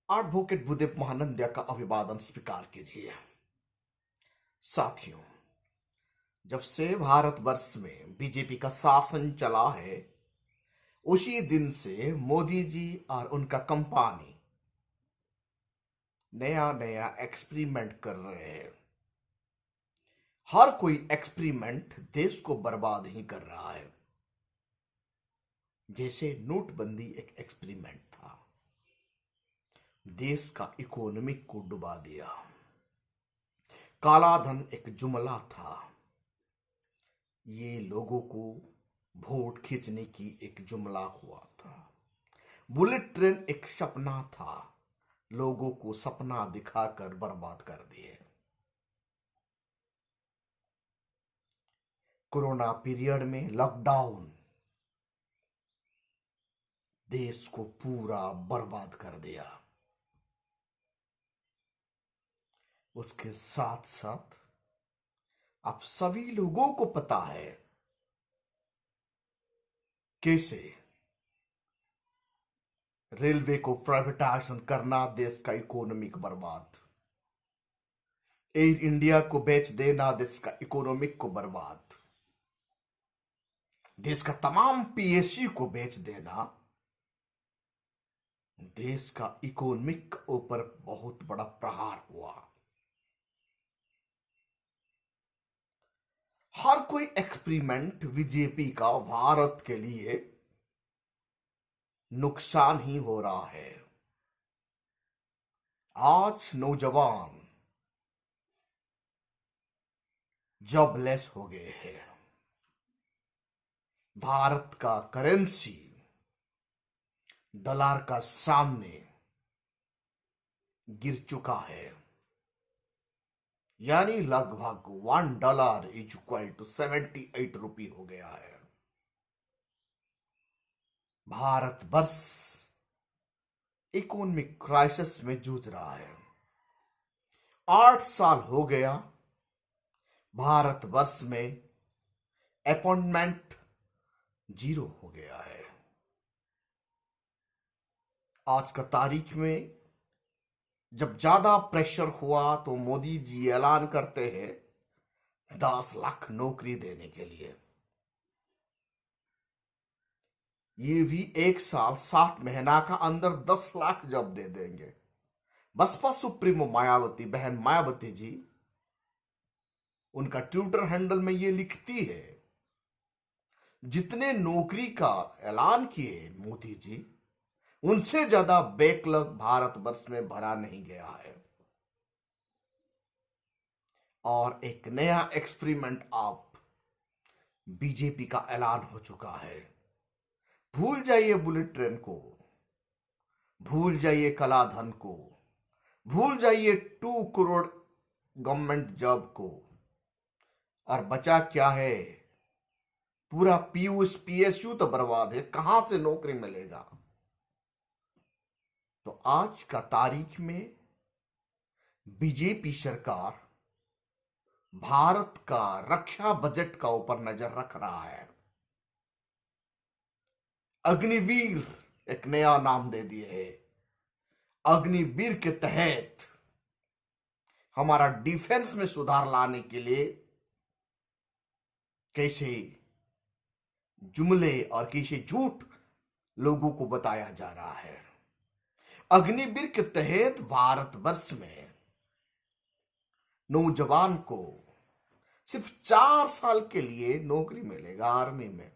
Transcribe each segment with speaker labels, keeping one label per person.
Speaker 1: Advocate Bhudev Mahananda का अभिवादन स्वीकार कीजिए। साथियों, जब से भारतवर्ष में बीजेपी का शासन चला है, उसी दिन से मोदी जी और उनका कंपनी नया नया एक्सपेरिमेंट कर रहे हैं। हर कोई एक्सपेरिमेंट देश को बर्बाद ही कर रहा है। जैसे नोटबंदी एक एक्सपेरिमेंट था, देश का इकोनॉमिक को डुबा दिया। काला धन एक जुमला था, ये लोगों को वोट खींचने की एक जुमला हुआ था। बुलेट ट्रेन एक सपना था, लोगों को सपना दिखाकर बर्बाद कर दिए। कोरोना पीरियड में लॉकडाउन देश को पूरा बर्बाद कर दिया। उसके साथ साथ आप सभी लोगों को पता है कैसे रेलवे को प्राइवेटाइजेशन करना, देश का इकोनॉमिक बर्बाद। एयर इंडिया को बेच देना, देश का इकोनॉमिक को बर्बाद। देश का तमाम पीएसयू को बेच देना, देश का इकोनॉमिक ऊपर बहुत बड़ा प्रहार हुआ। हर कोई एक्सपेरिमेंट बीजेपी का भारत के लिए नुकसान ही हो रहा है। आज नौजवान जॉबलेस हो गए हैं। भारत का करेंसी डॉलर का सामने गिर चुका है, यानी लगभग $1 इज इक्वल टू 78 रुपये हो गया है। भारतवर्ष इकोनॉमिक क्राइसिस में जूझ रहा है। 8 साल हो गया भारतवर्ष में अपॉइंटमेंट 0 हो गया है। आज का तारीख में जब ज्यादा प्रेशर हुआ तो मोदी जी ऐलान करते हैं 10 लाख नौकरी देने के लिए। ये भी 1 साल 60 महीना का अंदर 10 लाख जॉब दे देंगे। बसपा सुप्रीमो मायावती, बहन मायावती जी, उनका ट्विटर हैंडल में ये लिखती है, जितने नौकरी का ऐलान किए मोदी जी, उनसे ज्यादा बैकलॉग भारतवर्ष में भरा नहीं गया है। और एक नया एक्सपेरिमेंट आप बीजेपी का ऐलान हो चुका है। भूल जाइए बुलेट ट्रेन को, भूल जाइए काला धन को, भूल जाइए 2 करोड़ गवर्नमेंट जॉब को, और बचा क्या है? पूरा पीएसयू तो बर्बाद है, कहां से नौकरी मिलेगा? तो आज का तारीख में बीजेपी सरकार भारत का रक्षा बजट का ऊपर नजर रख रहा है। अग्निवीर एक नया नाम दे दिए है। अग्निवीर के तहत हमारा डिफेंस में सुधार लाने के लिए कैसे जुमले और कैसे झूठ लोगों को बताया जा रहा है। अग्निवीर के तहत भारतवर्ष में नौजवान को सिर्फ 4 साल के लिए नौकरी मिलेगा आर्मी में।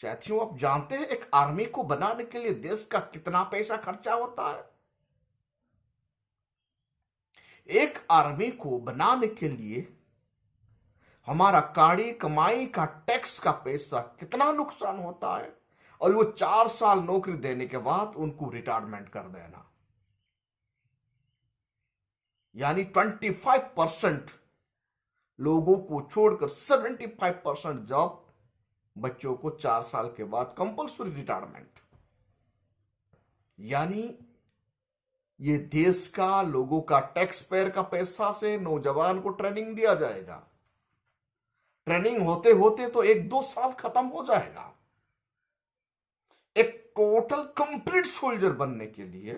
Speaker 1: साथियों, आप जानते हैं एक आर्मी को बनाने के लिए देश का कितना पैसा खर्चा होता है? एक आर्मी को बनाने के लिए हमारा काड़ी कमाई का टैक्स का पैसा कितना नुकसान होता है, और वो 4 साल नौकरी देने के बाद उनको रिटायरमेंट कर देना, यानी 25% लोगों को छोड़कर 75% जॉब बच्चों को 4 साल के बाद कंपल्सरी रिटायरमेंट। यानी ये देश का, लोगों का, टैक्स पेयर का पैसा से नौजवान को ट्रेनिंग दिया जाएगा। ट्रेनिंग होते होते तो 1-2 साल खत्म हो जाएगा। एक टोटल कंप्लीट सोल्जर बनने के लिए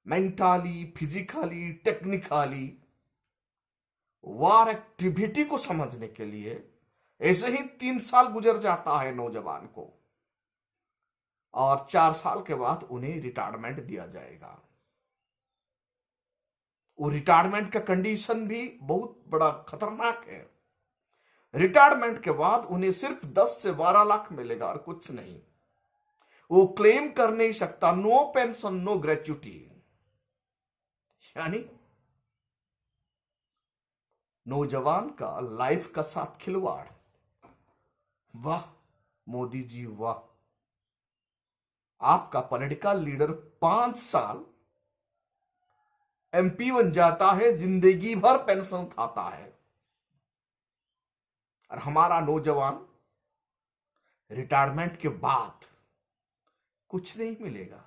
Speaker 1: मेंटली, फिजिकली, टेक्निकली वार एक्टिविटी को समझने के लिए ऐसे ही 3 साल गुजर जाता है नौजवान को, और 4 साल के बाद उन्हें रिटायरमेंट दिया जाएगा। वो रिटायरमेंट का कंडीशन भी बहुत बड़ा खतरनाक है। रिटायरमेंट के बाद उन्हें सिर्फ 10 से 12 लाख मिलेगा और कुछ नहीं। वो क्लेम कर नहीं सकता, नो पेंशन, नो ग्रेच्युटी। यानी नौजवान का लाइफ का साथ खिलवाड़। वाह मोदी जी वाह, आपका पॉलिटिकल लीडर 5 साल एमपी बन जाता है, जिंदगी भर पेंशन खाता है, और हमारा नौजवान रिटायरमेंट के बाद कुछ नहीं मिलेगा।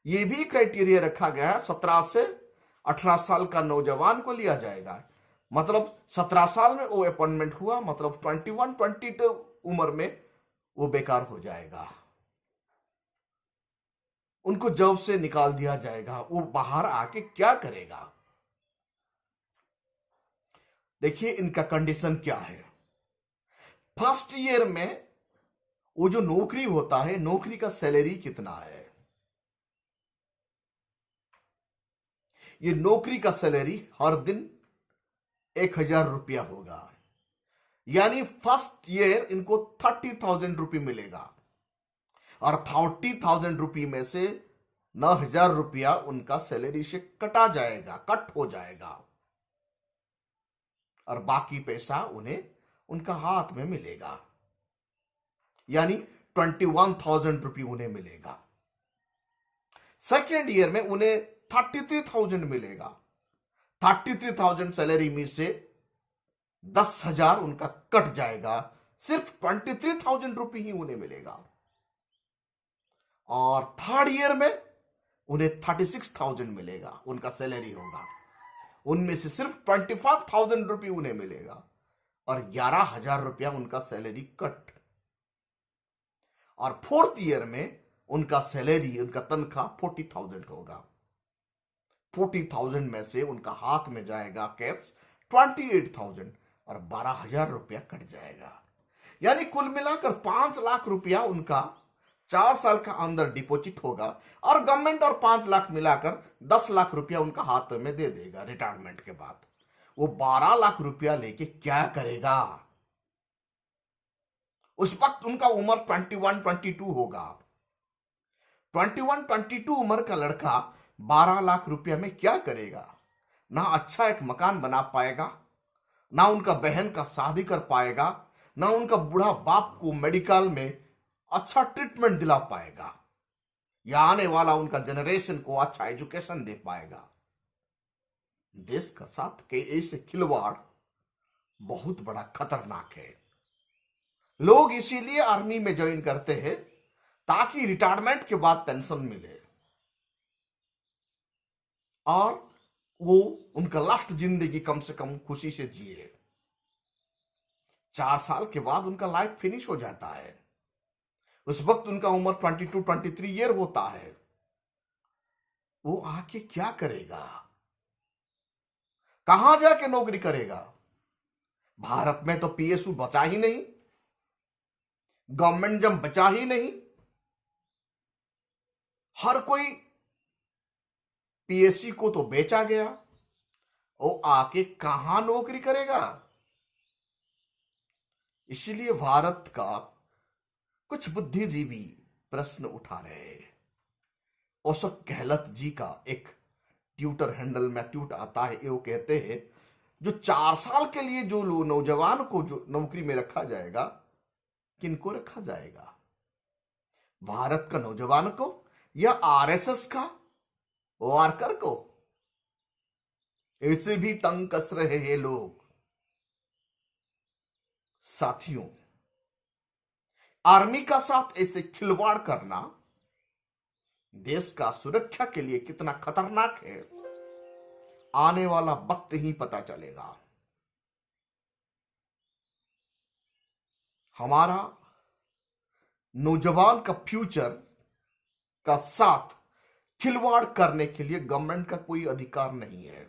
Speaker 1: यह भी क्राइटेरिया रखा गया है, 17 से 18 साल का नौजवान को लिया जाएगा। मतलब 17 साल में वो अपॉइंटमेंट हुआ, मतलब 21-22 उम्र में वो बेकार हो जाएगा, उनको जॉब से निकाल दिया जाएगा। वो बाहर आके क्या करेगा? देखिए इनका कंडीशन क्या है। फर्स्ट ईयर में वो जो नौकरी होता है, नौकरी का सैलरी कितना है? ये नौकरी का सैलरी हर दिन 1000 रुपया होगा। यानी फर्स्ट ईयर इनको 30,000 रुपये मिलेगा, और 30,000 रुपये में से 9,000 रुपया उनका सैलरी से कटा जाएगा, कट हो जाएगा, और बाकी पैसा उन्हें उनका हाथ में मिलेगा। यानी 21,000 रुपये उन्हें मिलेगा। सेकेंड ईयर में उन्हें 33,000 मिलेगा। 33,000 सैलरी में से 10,000 उनका कट जाएगा, सिर्फ 23,000 रुपये ही उन्हें मिलेगा। और थर्ड ईयर में उन्हें 36,000 मिलेगा, उनका सैलरी होगा। उनमें से सिर्फ 25,000 रुपये उन्हें मिलेगा, और 11,000 रुपया उनका सैलरी कट। और फोर्थ ईयर में उनका सैलरी, उनका तनख्वाह 40,000 होगा। 40,000 में से उनका हाथ में जाएगा कैश 28,000, और 12,000 रुपया कट जाएगा। यानी कुल मिलाकर 5 लाख रुपया उनका 4 साल का अंदर डिपॉजिट होगा, और गवर्नमेंट और 5 लाख मिलाकर 10 लाख रुपया उनका हाथ में दे देगा रिटायरमेंट के बाद। वो 12 लाख रुपया लेके क्या करेगा? उस वक्त उनका उम्र 21-22 होगा। 21-22 उम्र का लड़का 12 लाख रुपया में क्या करेगा? ना अच्छा एक मकान बना पाएगा, ना उनका बहन का शादी कर पाएगा, ना उनका बूढ़ा बाप को मेडिकल में अच्छा ट्रीटमेंट दिला पाएगा, या आने वाला उनका जनरेशन को अच्छा एजुकेशन दे पाएगा। देश का साथ के ऐसे खिलवाड़ बहुत बड़ा खतरनाक है। लोग इसीलिए आर्मी में ज्वाइन करते हैं ताकि रिटायरमेंट के बाद पेंशन मिले, और वो उनका लास्ट जिंदगी कम से कम खुशी से जिए। 4 साल के बाद उनका लाइफ फिनिश हो जाता है। उस वक्त उनका उम्र 22-23 ईयर होता है। वो आके क्या करेगा? कहां जाके नौकरी करेगा? भारत में तो पीएसयू बचा ही नहीं, गवर्नमेंट जब बचा ही नहीं। हर कोई पीएससी को तो बेचा गया। वो आके कहां नौकरी करेगा? इसलिए भारत का कुछ बुद्धिजीवी प्रश्न उठा रहे हैं। अशोक गहलोत जी का एक ट्विटर हैंडल में ट्वीट आता है, वो कहते हैं जो 4 साल के लिए जो नौजवान को जो नौकरी में रखा जाएगा, किनको रखा जाएगा? भारत का नौजवान को या आरएसएस का वर्कर को? ऐसे भी तंग कस रहे हैं लोग। साथियों, आर्मी का साथ ऐसे खिलवाड़ करना देश का सुरक्षा के लिए कितना खतरनाक है, आने वाला वक्त ही पता चलेगा। हमारा नौजवान का फ्यूचर का साथ खिलवाड़ करने के लिए गवर्नमेंट का कोई अधिकार नहीं है।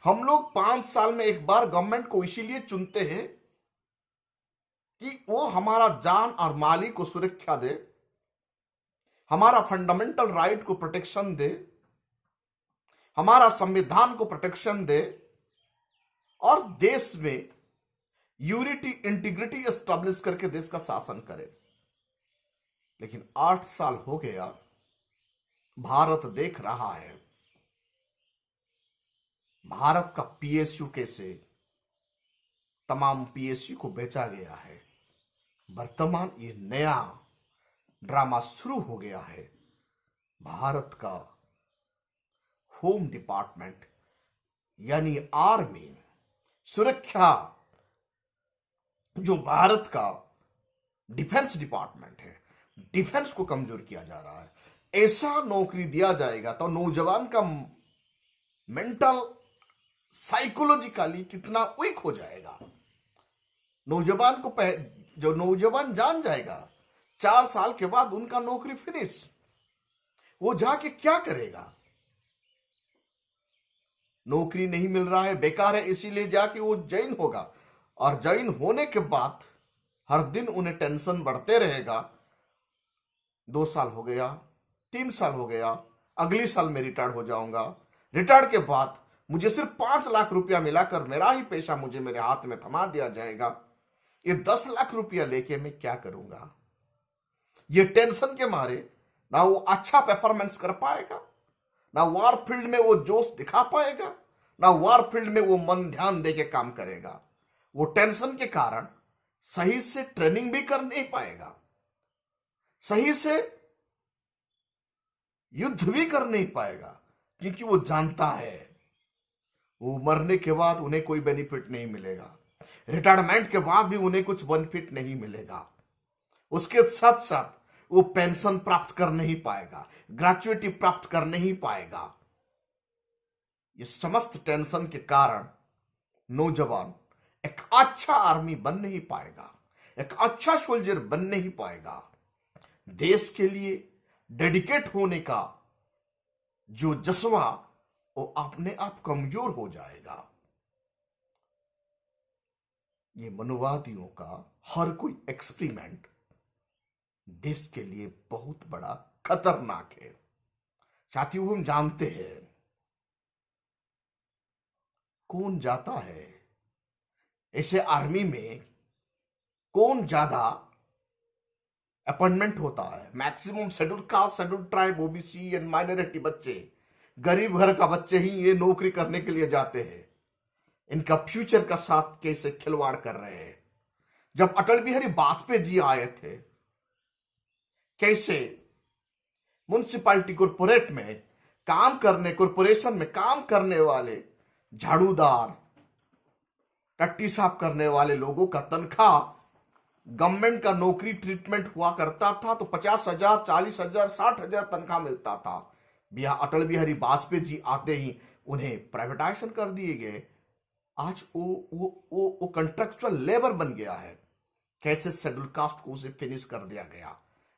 Speaker 1: हम लोग 5 साल में एक बार गवर्नमेंट को इसीलिए चुनते हैं कि वो हमारा जान और माली को सुरक्षा दे, हमारा फंडामेंटल राइट को प्रोटेक्शन दे, हमारा संविधान को प्रोटेक्शन दे और देश में यूनिटी इंटीग्रिटी एस्टेब्लिश करके देश का शासन करे। लेकिन 8 साल हो गया, भारत देख रहा है भारत का पीएसयू कैसे तमाम पीएसयू को बेचा गया है। वर्तमान ये नया ड्रामा शुरू हो गया है। भारत का होम डिपार्टमेंट यानी आर्मी, सुरक्षा, जो भारत का डिफेंस डिपार्टमेंट है, डिफेंस को कमजोर किया जा रहा है। ऐसा नौकरी दिया जाएगा तो नौजवान का मेंटल साइकोलॉजिकली कितना वीक हो जाएगा। नौजवान को जो नौजवान जान जाएगा 4 साल के बाद उनका नौकरी फिनिश, वो जाके क्या करेगा? नौकरी नहीं मिल रहा है, बेकार है, इसीलिए जाके वो ज्वाइन होगा और ज्वाइन होने के बाद हर दिन उन्हें टेंशन बढ़ते रहेगा। 2 साल हो गया, 3 साल हो गया, अगली साल मैं रिटायर्ड हो जाऊंगा। रिटायर्ड के बाद मुझे सिर्फ 5 लाख रुपया मिलाकर मेरा ही पैसा मुझे मेरे हाथ में थमा दिया जाएगा। ये 10 लाख रुपया लेके मैं क्या करूंगा? ये टेंशन के मारे ना वो अच्छा परफॉर्मेंस कर पाएगा, ना वार फील्ड में वो जोश दिखा पाएगा, ना वार फील्ड में वो मन ध्यान दे के काम करेगा। वो टेंशन के कारण सही से ट्रेनिंग भी कर नहीं पाएगा, सही से युद्ध भी कर नहीं पाएगा, क्योंकि वो जानता है वो मरने के बाद उन्हें कोई बेनिफिट नहीं मिलेगा, रिटायरमेंट के बाद भी उन्हें कुछ बेनिफिट नहीं मिलेगा। उसके साथ साथ वो पेंशन प्राप्त कर नहीं पाएगा, ग्रेचुइटी प्राप्त कर नहीं पाएगा। ये समस्त टेंशन के कारण नौजवान एक अच्छा आर्मी बन नहीं पाएगा, एक अच्छा सोल्जर बन नहीं पाएगा। देश के लिए डेडिकेट होने का जो जज्बा वो अपने आप कमजोर हो जाएगा। ये मनोवादियों का हर कोई एक्सपेरिमेंट देश के लिए बहुत बड़ा खतरनाक है। साथियों, हम जानते हैं कौन जाता है ऐसे आर्मी में, कौन ज्यादा अपॉइंटमेंट होता है। Maximum schedule caste, schedule tribe, OBC and minority बच्चे, गरीब घर का बच्चे ही ये नौकरी करने के लिए जाते हैं। इनका फ्यूचर का साथ कैसे खिलवाड़ कर रहे हैं। जब अटल बिहारी वाजपेयी जी आए थे, कैसे म्युनिसिपैलिटी कॉर्पोरेट में काम करने, कॉर्पोरेशन में काम करने वाले झाड़ूदार, टट्टी साफ करने वाले लोगों का तनख्वाह गवर्नमेंट का नौकरी ट्रीटमेंट हुआ करता था तो 50,000, 40,000, 60,000 तनख्वाह मिलता था। अटल बिहारी वाजपेयी जी आते ही उन्हें प्राइवेटाइजेशन कर दिए गए। आज वो कंट्रेक्चुअल लेबर बन गया है। कैसे शेड्यूल कास्ट को उसे फिनिश कर दिया गया।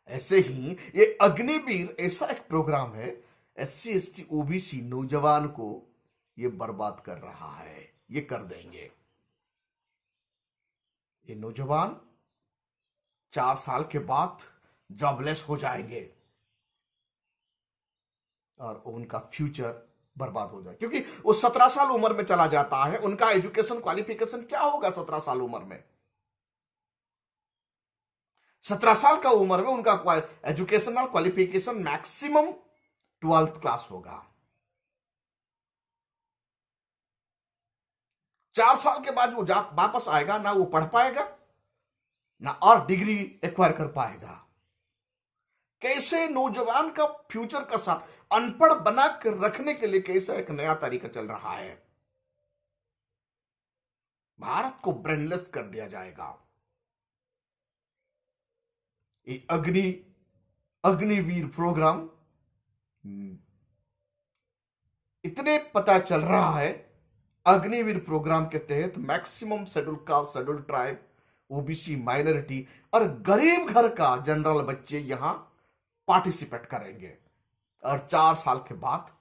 Speaker 1: ऐसे ही ये अग्निवीर ऐसा एक प्रोग्राम है, SC ST OBC नौजवान को ये बर्बाद कर रहा है। ये कर देंगे। ये नौजवान 4 साल के बाद जॉबलेस हो जाएंगे और उनका फ्यूचर बर्बाद हो जाए, क्योंकि वो 17 साल उम्र में चला जाता है। उनका एजुकेशन क्वालिफिकेशन क्या होगा 17 साल उम्र में? 17 साल का उम्र में उनका educational qualification maximum 12th class होगा। 4 साल के बाद वो वापस आएगा, ना वो पढ़ पाएगा ना और डिग्री एक्वायर कर पाएगा। कैसे नौजवान का फ्यूचर का साथ अनपढ़ बना कर रखने के लिए कैसा एक नया तरीका चल रहा है। भारत को ब्रेनलेस कर दिया जाएगा। ये अग्निवीर प्रोग्राम इतने पता चल रहा है। अग्निवीर प्रोग्राम के तहत maximum schedule caste, schedule tribe, OBC minority और गरीब घर का जनरल बच्चे यहां पार्टिसिपेट करेंगे और 4 साल के बाद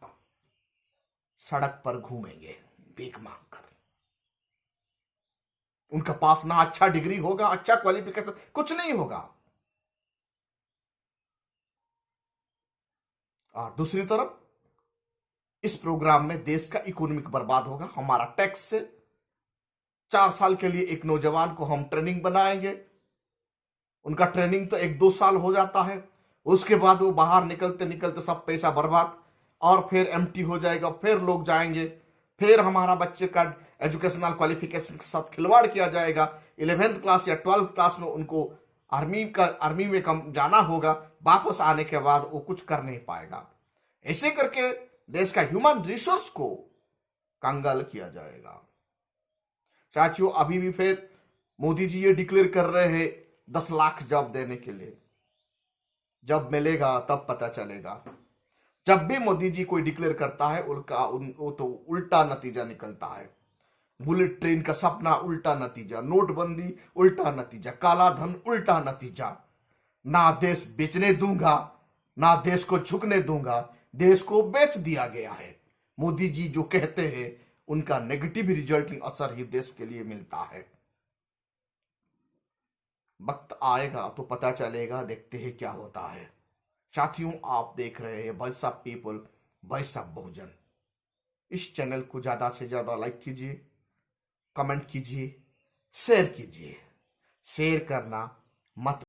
Speaker 1: सड़क पर घूमेंगे भीख मांगकर। उनका पास ना अच्छा डिग्री होगा, अच्छा क्वालिफिकेशन, कुछ नहीं होगा। और दूसरी तरफ इस प्रोग्राम में देश का इकोनॉमिक बर्बाद होगा। हमारा टैक्स से 4 साल के लिए एक नौजवान को हम ट्रेनिंग बनाएंगे, उनका ट्रेनिंग तो 1-2 साल हो जाता है, उसके बाद वो बाहर निकलते निकलते सब पैसा बर्बाद, और फिर एम्प्टी हो जाएगा, फिर लोग जाएंगे, फिर हमारा बच्चे का एजुकेशनल क्वालिफिकेशन के साथ खिलवाड़ किया जाएगा। 11th क्लास या 12th क्लास में उनको आर्मी में कम जाना होगा, वापस आने के बाद वो कुछ कर नहीं पाएगा। ऐसे करके देश का ह्यूमन रिसोर्स को कंगाल किया जाएगा। साथियों, अभी भी फिर मोदी जी ये डिक्लेयर कर रहे हैं 10 लाख जॉब देने के लिए। जब मिलेगा तब पता चलेगा। जब भी मोदी जी कोई डिक्लेयर करता है वो तो उल्टा नतीजा निकलता है। बुलेट ट्रेन का सपना उल्टा नतीजा, नोटबंदी उल्टा नतीजा, काला धन उल्टा नतीजा। ना देश बेचने दूंगा, ना देश को झुकने दूंगा, देश को बेच दिया गया है। मोदी जी जो कहते हैं उनका नेगेटिव रिजल्टिंग असर ही देश के लिए मिलता है। वक्त आएगा तो पता चलेगा, देखते हैं क्या होता है। साथियों, आप देख रहे हैं voice of people, voice of बहुजन। इस चैनल को ज्यादा से ज्यादा लाइक कीजिए, कमेंट कीजिए, शेयर कीजिए। शेयर करना मत